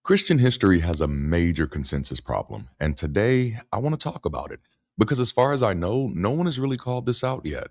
Christian history has a major consensus problem, and today I want to talk about it because, as far as I know, no one has really called this out yet.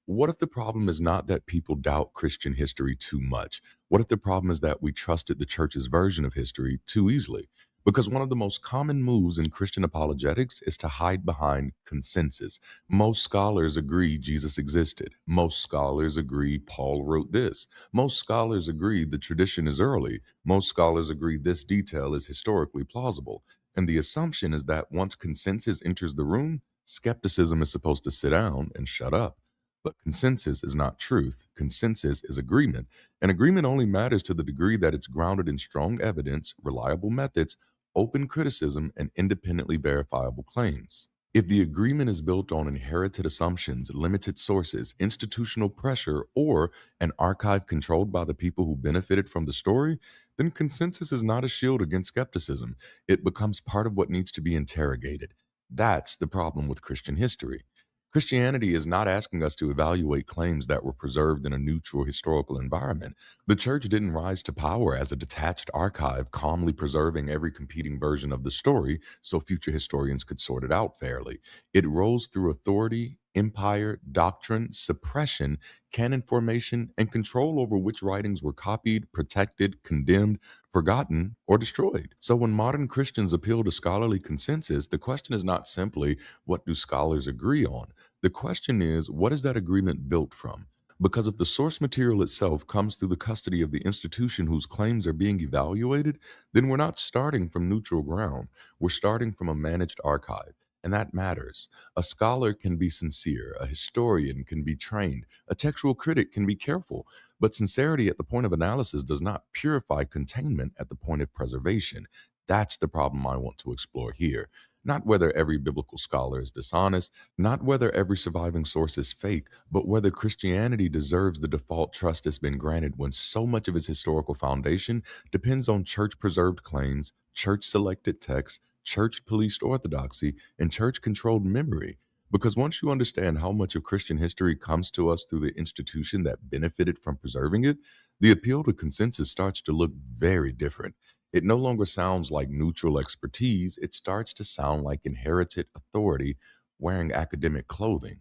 What if the problem is not that people doubt Christian history too much? What if the problem is that we trusted the church's version of history too easily? Because one of the most common moves in Christian apologetics is to hide behind consensus. Most scholars agree Jesus existed. Most scholars agree Paul wrote this. Most scholars agree the tradition is early. Most scholars agree this detail is historically plausible. And the assumption is that once consensus enters the room, skepticism is supposed to sit down and shut up. But consensus is not truth. Consensus is agreement. And agreement only matters to the degree that it's grounded in strong evidence, reliable methods, open criticism, and independently verifiable claims. If the agreement is built on inherited assumptions, limited sources, institutional pressure, or an archive controlled by the people who benefited from the story, then consensus is not a shield against skepticism. It becomes part of what needs to be interrogated. That's the problem with Christian history. Christianity is not asking us to evaluate claims that were preserved in a neutral historical environment. The church didn't rise to power as a detached archive, calmly preserving every competing version of the story so future historians could sort it out fairly. It rose through authority, empire, doctrine, suppression, canon formation, and control over which writings were copied, protected, condemned, forgotten, or destroyed. So when modern Christians appeal to scholarly consensus, the question is not simply what do scholars agree on? The question is, what is that agreement built from? Because if the source material itself comes through the custody of the institution whose claims are being evaluated, then we're not starting from neutral ground. We're starting from a managed archive. And that matters. A scholar can be sincere, a historian can be trained, a textual critic can be careful, but sincerity at the point of analysis does not purify containment at the point of preservation. That's the problem I want to explore here. Not whether every biblical scholar is dishonest, not whether every surviving source is fake, but whether Christianity deserves the default trust it's been granted when so much of its historical foundation depends on church preserved claims, church selected texts, church policed orthodoxy, and church controlled memory. Because once you understand how much of Christian history comes to us through the institution that benefited from preserving it, the appeal to consensus starts to look very different. It no longer sounds like neutral expertise, it starts to sound like inherited authority wearing academic clothing.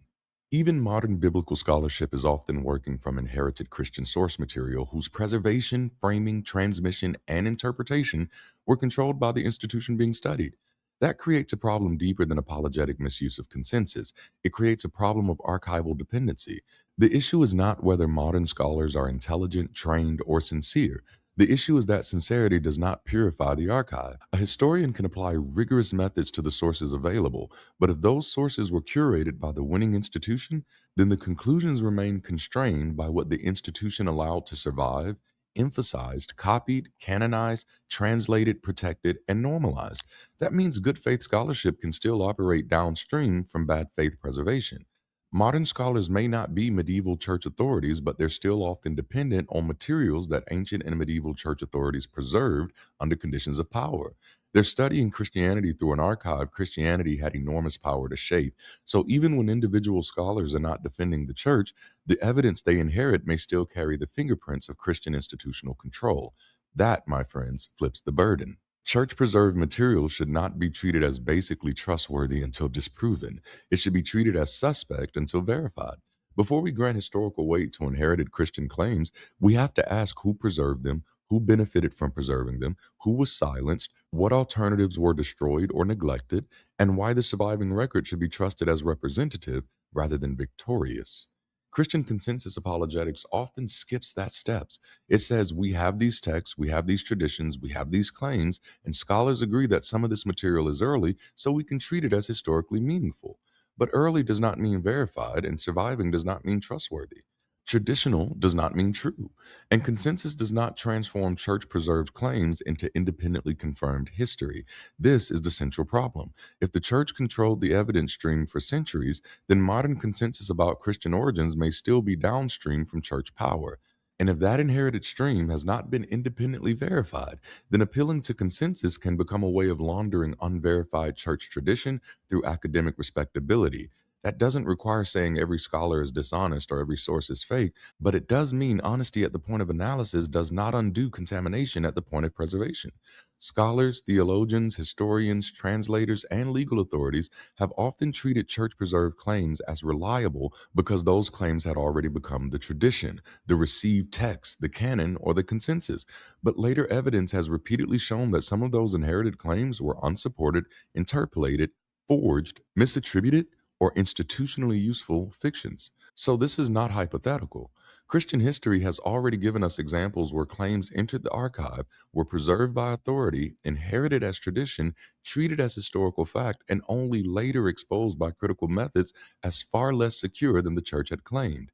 Even modern biblical scholarship is often working from inherited Christian source material whose preservation, framing, transmission, and interpretation were controlled by the institution being studied. That creates a problem deeper than apologetic misuse of consensus. It creates a problem of archival dependency. The issue is not whether modern scholars are intelligent, trained, or sincere. The issue is that sincerity does not purify the archive. A historian can apply rigorous methods to the sources available, but if those sources were curated by the winning institution, then the conclusions remain constrained by what the institution allowed to survive, emphasized, copied, canonized, translated, protected, and normalized. That means good faith scholarship can still operate downstream from bad faith preservation. Modern scholars may not be medieval church authorities, but they're still often dependent on materials that ancient and medieval church authorities preserved under conditions of power. They're studying Christianity through an archive Christianity had enormous power to shape. So even when individual scholars are not defending the church, the evidence they inherit may still carry the fingerprints of Christian institutional control. That, my friends, flips the burden. Church preserved material should not be treated as basically trustworthy until disproven. It should be treated as suspect until verified. Before we grant historical weight to inherited Christian claims, we have to ask who preserved them, who benefited from preserving them, who was silenced, what alternatives were destroyed or neglected, and why the surviving record should be trusted as representative rather than victorious. Christian consensus apologetics often skips that steps. It says we have these texts, we have these traditions, we have these claims, and scholars agree that some of this material is early, so we can treat it as historically meaningful. But early does not mean verified, and surviving does not mean trustworthy. Traditional does not mean true, and consensus does not transform church preserved claims into independently confirmed history. This is the central problem. If the church controlled the evidence stream for centuries, then modern consensus about Christian origins may still be downstream from church power. And if that inherited stream has not been independently verified, then appealing to consensus can become a way of laundering unverified church tradition through academic respectability. That doesn't require saying every scholar is dishonest or every source is fake, but it does mean honesty at the point of analysis does not undo contamination at the point of preservation. Scholars, theologians, historians, translators, and legal authorities have often treated church preserved claims as reliable because those claims had already become the tradition, the received text, the canon, or the consensus. But later evidence has repeatedly shown that some of those inherited claims were unsupported, interpolated, forged, misattributed, or institutionally useful fictions. So this is not hypothetical. Christian history has already given us examples where claims entered the archive, were preserved by authority, inherited as tradition, treated as historical fact, and only later exposed by critical methods as far less secure than the church had claimed.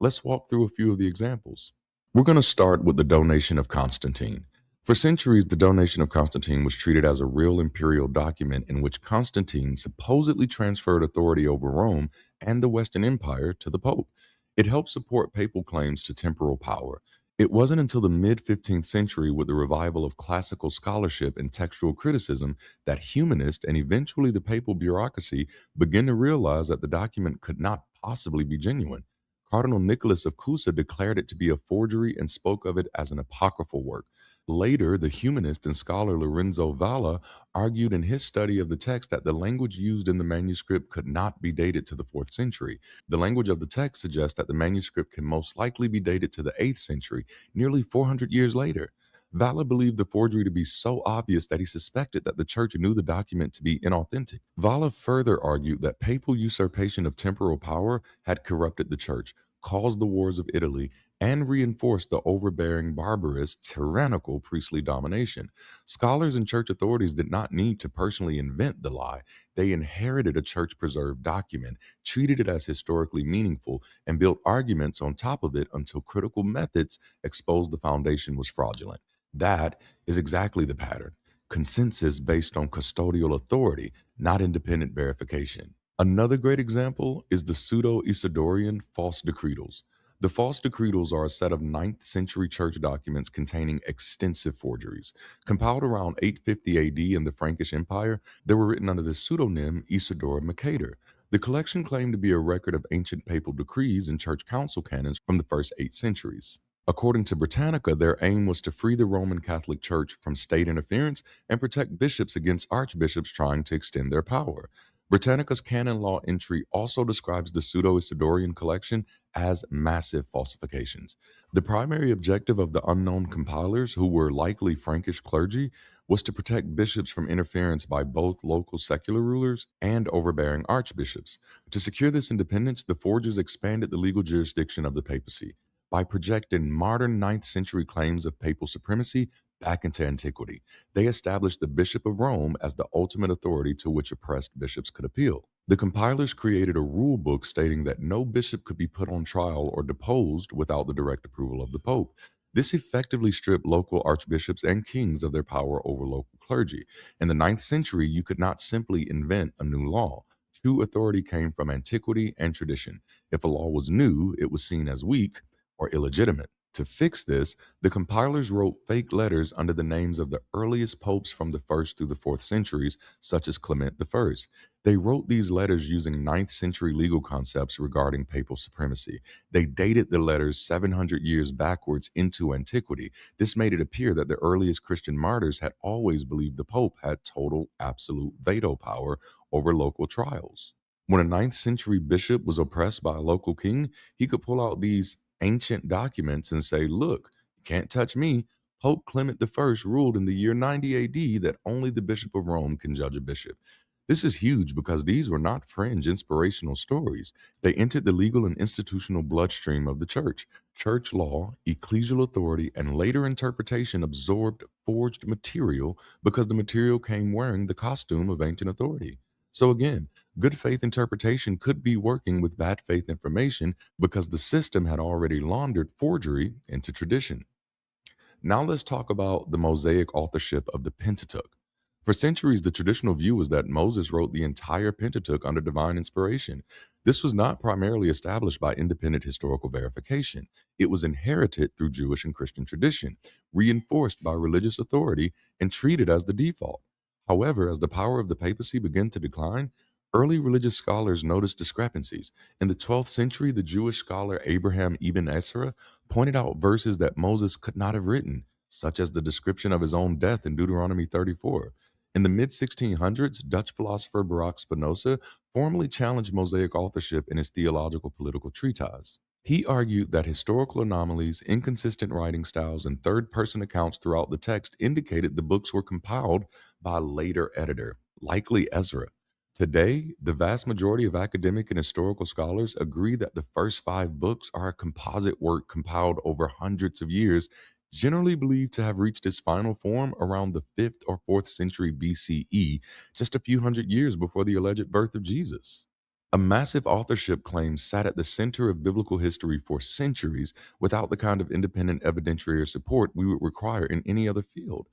Let's walk through a few of the examples. We're going to start with the donation of Constantine. For centuries, the donation of Constantine was treated as a real imperial document in which Constantine supposedly transferred authority over Rome and the Western Empire to the Pope. It helped support papal claims to temporal power. It wasn't until the mid 15th century, with the revival of classical scholarship and textual criticism, that humanists and eventually the papal bureaucracy began to realize that the document could not possibly be genuine. Cardinal Nicholas of Cusa declared it to be a forgery and spoke of it as an apocryphal work. Later, the humanist and scholar Lorenzo Valla argued in his study of the text that the language used in the manuscript could not be dated to the 4th century. The language of the text suggests that the manuscript can most likely be dated to the 8th century, nearly 400 years later. Valla believed the forgery to be so obvious that he suspected that the church knew the document to be inauthentic. Valla further argued that papal usurpation of temporal power had corrupted the church, caused the wars of Italy, and reinforced the overbearing, barbarous, tyrannical priestly domination. Scholars and church authorities did not need to personally invent the lie. They inherited a church preserved document, treated it as historically meaningful, and built arguments on top of it until critical methods exposed the foundation was fraudulent. That is exactly the pattern: consensus based on custodial authority, not independent verification. Another great example is the pseudo Isidorian false decretals. The false decretals are a set of 9th century church documents containing extensive forgeries. Compiled around 850 AD in the Frankish Empire, they were written under the pseudonym Isidore Mercator. The collection claimed to be a record of ancient papal decrees and church council canons from the first 8 centuries. According to Britannica, their aim was to free the Roman Catholic Church from state interference and protect bishops against archbishops trying to extend their power. Britannica's canon law entry also describes the Pseudo Isidorian collection as massive falsifications. The primary objective of the unknown compilers, who were likely Frankish clergy, was to protect bishops from interference by both local secular rulers and overbearing archbishops. To secure this independence, the forgers expanded the legal jurisdiction of the papacy by projecting modern 9th century claims of papal supremacy back into antiquity. They established the Bishop of Rome as the ultimate authority to which oppressed bishops could appeal. The compilers created a rule book stating that no bishop could be put on trial or deposed without the direct approval of the Pope. This effectively stripped local archbishops and kings of their power over local clergy. In the 9th century, you could not simply invent a new law. True authority came from antiquity and tradition. If a law was new, it was seen as weak or illegitimate. To fix this, the compilers wrote fake letters under the names of the earliest popes from the 1st through the 4th centuries, such as Clement I. They wrote these letters using 9th century legal concepts regarding papal supremacy. They dated the letters 700 years backwards into antiquity. This made it appear that the earliest Christian martyrs had always believed the Pope had total, absolute veto power over local trials. When a 9th century bishop was oppressed by a local king, he could pull out these ancient documents and say, "Look, you can't touch me. Pope Clement I ruled in the year 90 AD that only the Bishop of Rome can judge a bishop." This is huge because these were not fringe inspirational stories. They entered the legal and institutional bloodstream of the church. Church law, ecclesial authority, and later interpretation absorbed forged material because the material came wearing the costume of ancient authority. So again, good faith interpretation could be working with bad faith information because the system had already laundered forgery into tradition. Now let's talk about the Mosaic authorship of the Pentateuch. For centuries, the traditional view was that Moses wrote the entire Pentateuch under divine inspiration. This was not primarily established by independent historical verification. It was inherited through Jewish and Christian tradition, reinforced by religious authority, and treated as the default. However, as the power of the papacy began to decline, Early religious scholars noticed discrepancies. In the 12th century, the Jewish scholar Abraham ibn Ezra pointed out verses that Moses could not have written, such as the description of his own death in Deuteronomy 34. In the mid 1600s, Dutch philosopher Baruch Spinoza formally challenged Mosaic authorship in his theological political treatise. He argued that historical anomalies, inconsistent writing styles, and third person accounts throughout the text indicated the books were compiled by a later editor, likely Ezra. Today, the vast majority of academic and historical scholars agree that the first five books are a composite work compiled over hundreds of years, generally believed to have reached its final form around the 5th or 4th century BCE, just a few hundred years before the alleged birth of Jesus. A massive authorship claim sat at the center of biblical history for centuries without the kind of independent evidentiary support we would require in any other field.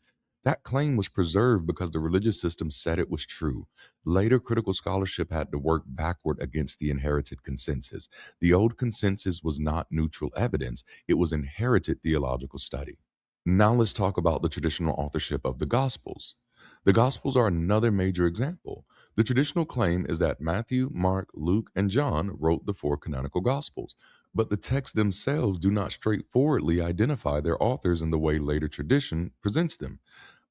That claim was preserved because the religious system said it was true. Later, critical scholarship had to work backward against the inherited consensus. The old consensus was not neutral evidence, it was inherited theological study. Now let's talk about the traditional authorship of the Gospels. The Gospels are another major example. The traditional claim is that Matthew, Mark, Luke, and John wrote the four canonical Gospels, but the texts themselves do not straightforwardly identify their authors in the way later tradition presents them.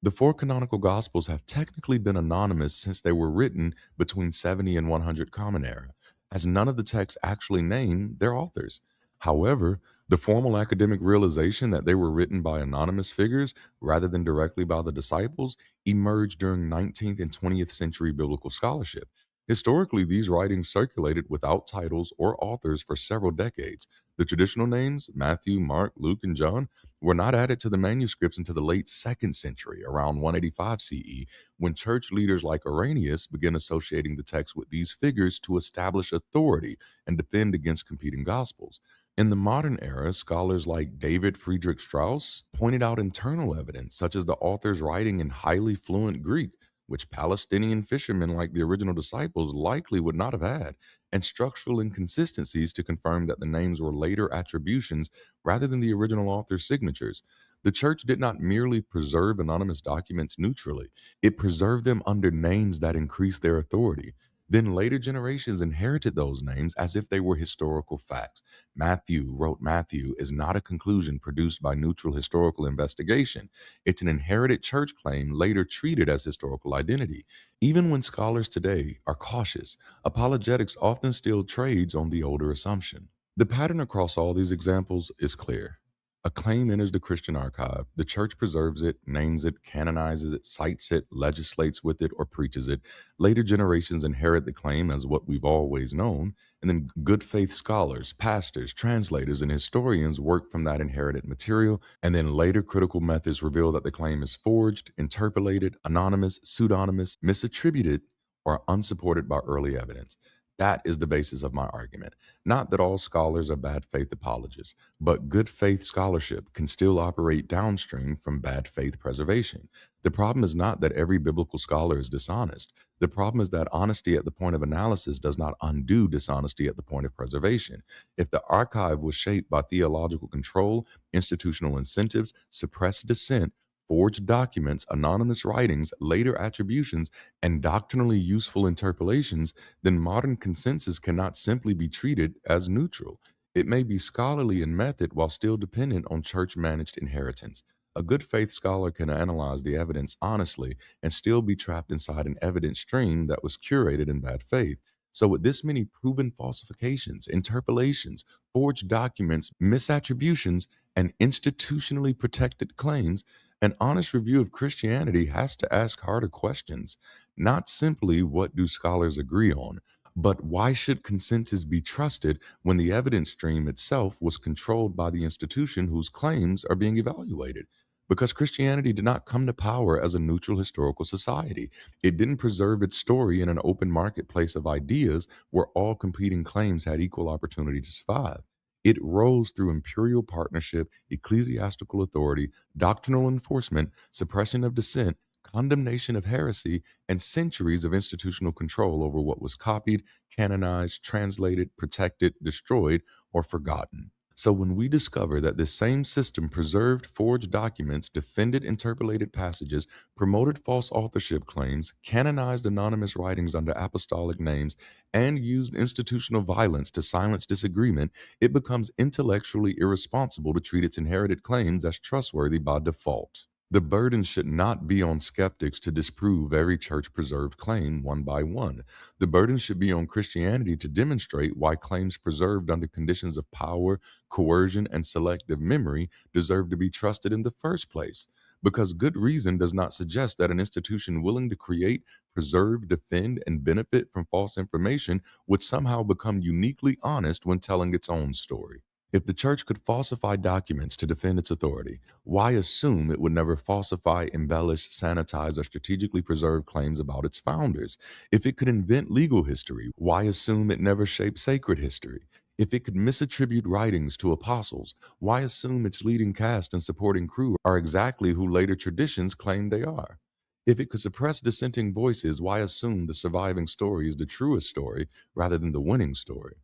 The four canonical Gospels have technically been anonymous since they were written between 70 and 100 Common Era, as none of the texts actually name their authors. However, the formal academic realization that they were written by anonymous figures rather than directly by the disciples emerged during 19th and 20th century biblical scholarship. Historically, these writings circulated without titles or authors for several decades. The traditional names, Matthew, Mark, Luke, and John, were not added to the manuscripts until the late 2nd century, around 185 CE, when church leaders like Irenaeus began associating the text with these figures to establish authority and defend against competing gospels. In the modern era, scholars like David Friedrich Strauss pointed out internal evidence, such as the author's writing in highly fluent Greek, which Palestinian fishermen like the original disciples likely would not have had, and structural inconsistencies to confirm that the names were later attributions rather than the original author's signatures. The church did not merely preserve anonymous documents neutrally, it preserved them under names that increased their authority. Then later generations inherited those names as if they were historical facts. Matthew wrote Matthew is not a conclusion produced by neutral historical investigation. It's an inherited church claim later treated as historical identity. Even when scholars today are cautious, apologetics often still trades on the older assumption. The pattern across all these examples is clear. A claim enters the Christian archive, the church preserves it, names it, canonizes it, cites it, legislates with it, or preaches it. Later generations inherit the claim as what we've always known, and then good faith scholars, pastors, translators, and historians work from that inherited material, and then later critical methods reveal that the claim is forged, interpolated, anonymous, pseudonymous, misattributed, or unsupported by early evidence. That is the basis of my argument. Not that all scholars are bad faith apologists, but good faith scholarship can still operate downstream from bad faith preservation. The problem is not that every biblical scholar is dishonest. The problem is that honesty at the point of analysis does not undo dishonesty at the point of preservation. If the archive was shaped by theological control, institutional incentives, suppressed dissent, forged documents, anonymous writings, later attributions, and doctrinally useful interpolations, then modern consensus cannot simply be treated as neutral. It may be scholarly in method while still dependent on church managed inheritance. A good faith scholar can analyze the evidence honestly and still be trapped inside an evidence stream that was curated in bad faith. So, with this many proven falsifications, interpolations, forged documents, misattributions, and institutionally protected claims, an honest review of Christianity has to ask harder questions. Not simply what do scholars agree on, but why should consensus be trusted when the evidence stream itself was controlled by the institution whose claims are being evaluated? Because Christianity did not come to power as a neutral historical society. It didn't preserve its story in an open marketplace of ideas where all competing claims had equal opportunity to survive. It rose through imperial partnership, ecclesiastical authority, doctrinal enforcement, suppression of dissent, condemnation of heresy, and centuries of institutional control over what was copied, canonized, translated, protected, destroyed, or forgotten. So when we discover that this same system preserved forged documents, defended interpolated passages, promoted false authorship claims, canonized anonymous writings under apostolic names, and used institutional violence to silence disagreement, it becomes intellectually irresponsible to treat its inherited claims as trustworthy by default. The burden should not be on skeptics to disprove every church preserved claim one by one. The burden should be on Christianity to demonstrate why claims preserved under conditions of power, coercion, and selective memory deserve to be trusted in the first place. Because good reason does not suggest that an institution willing to create, preserve, defend, and benefit from false information would somehow become uniquely honest when telling its own story. If the church could falsify documents to defend its authority, why assume it would never falsify, embellish, sanitize, or strategically preserve claims about its founders? If it could invent legal history, why assume it never shaped sacred history? If it could misattribute writings to apostles, why assume its leading cast and supporting crew are exactly who later traditions claim they are? If it could suppress dissenting voices, why assume the surviving story is the truest story rather than the winning story?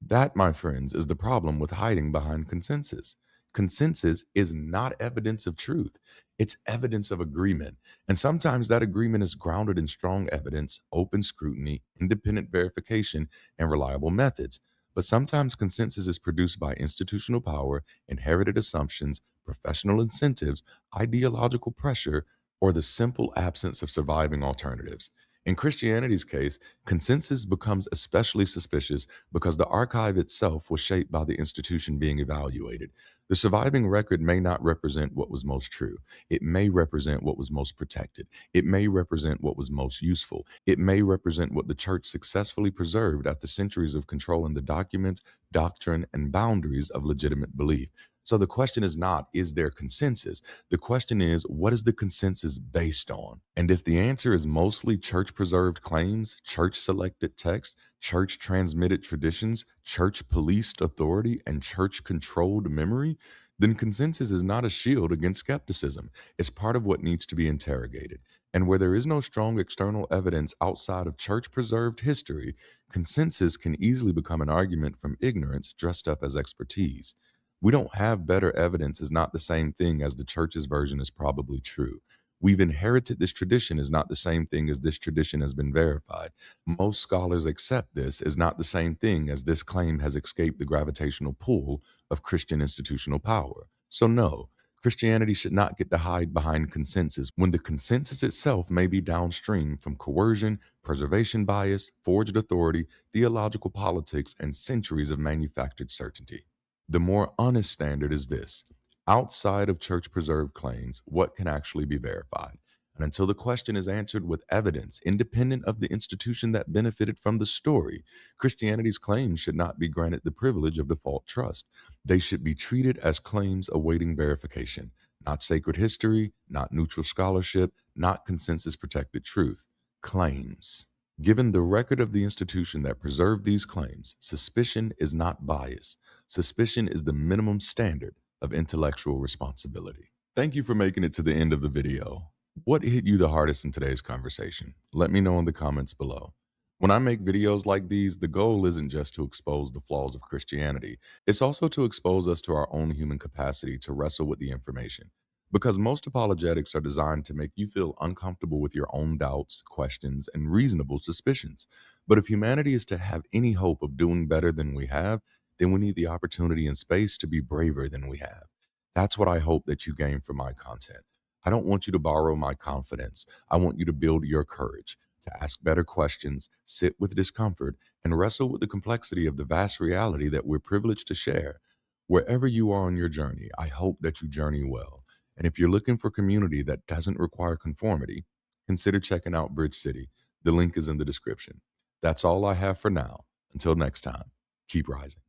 That, my friends, is the problem with hiding behind consensus. Consensus is not evidence of truth, it's evidence of agreement. And sometimes that agreement is grounded in strong evidence, open scrutiny, independent verification, and reliable methods. But sometimes consensus is produced by institutional power, inherited assumptions, professional incentives, ideological pressure, or the simple absence of surviving alternatives. In Christianity's case, consensus becomes especially suspicious because the archive itself was shaped by the institution being evaluated. The surviving record may not represent what was most true. It may represent what was most protected. It may represent what was most useful. It may represent what the church successfully preserved after centuries of controlling the documents, doctrine, and boundaries of legitimate belief. So the question is not, is there consensus? The question is, what is the consensus based on? And if the answer is mostly church preserved claims, church selected texts, church transmitted traditions, church policed authority, and church controlled memory, then consensus is not a shield against skepticism. It's part of what needs to be interrogated. And where there is no strong external evidence outside of church preserved history, consensus can easily become an argument from ignorance dressed up as expertise. We don't have better evidence is not the same thing as the church's version is probably true. We've inherited this tradition is not the same thing as this tradition has been verified. Most scholars accept this is not the same thing as this claim has escaped the gravitational pull of Christian institutional power. So, no, Christianity should not get to hide behind consensus when the consensus itself may be downstream from coercion, preservation bias, forged authority, theological politics, and centuries of manufactured certainty. The more honest standard is this: outside of church preserved claims, what can actually be verified? And until the question is answered with evidence, independent of the institution that benefited from the story, Christianity's claims should not be granted the privilege of default trust. They should be treated as claims awaiting verification, not sacred history, not neutral scholarship, not consensus protected truth. Claims. Given the record of the institution that preserved these claims, suspicion is not bias. Suspicion is the minimum standard of intellectual responsibility. Thank you for making it to the end of the video. What hit you the hardest in today's conversation? Let me know in the comments below. When I make videos like these, the goal isn't just to expose the flaws of Christianity, it's also to expose us to our own human capacity to wrestle with the information. Because most apologetics are designed to make you feel uncomfortable with your own doubts, questions, and reasonable suspicions. But if humanity is to have any hope of doing better than we have, then we need the opportunity and space to be braver than we have. That's what I hope that you gain from my content. I don't want you to borrow my confidence. I want you to build your courage, to ask better questions, sit with discomfort, and wrestle with the complexity of the vast reality that we're privileged to share. Wherever you are on your journey, I hope that you journey well. And if you're looking for community that doesn't require conformity, consider checking out Bridge City. The link is in the description. That's all I have for now. Until next time, keep rising.